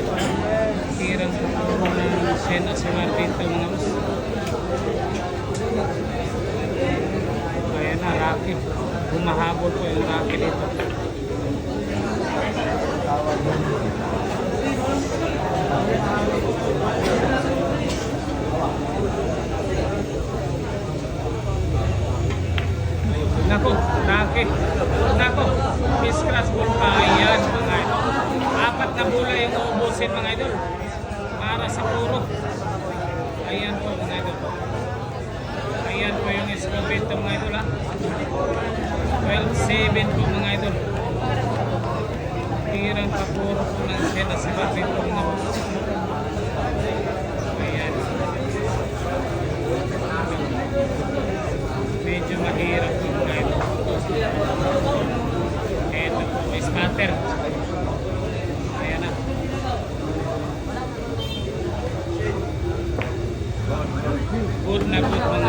ito. Tirang puro ng Sen Asimar dito mga boss. Ayan na, Rocky. Humahabol po yung Rocky dito. Nako, Rocky. Nako, Iskras ball pa. Ayan mga idol. Apat na bola yung uubusin mga idol. Para sa puro. Ayan po mga idol. Ayan po yung score dito mga idol ha. 12-7 po mga idol. Tirang papuro po ng Sen Asimar dito mga boss. Ayan. Medyo mahirap po mga idol. Ito po, spatter. Ayan na. Good na good mga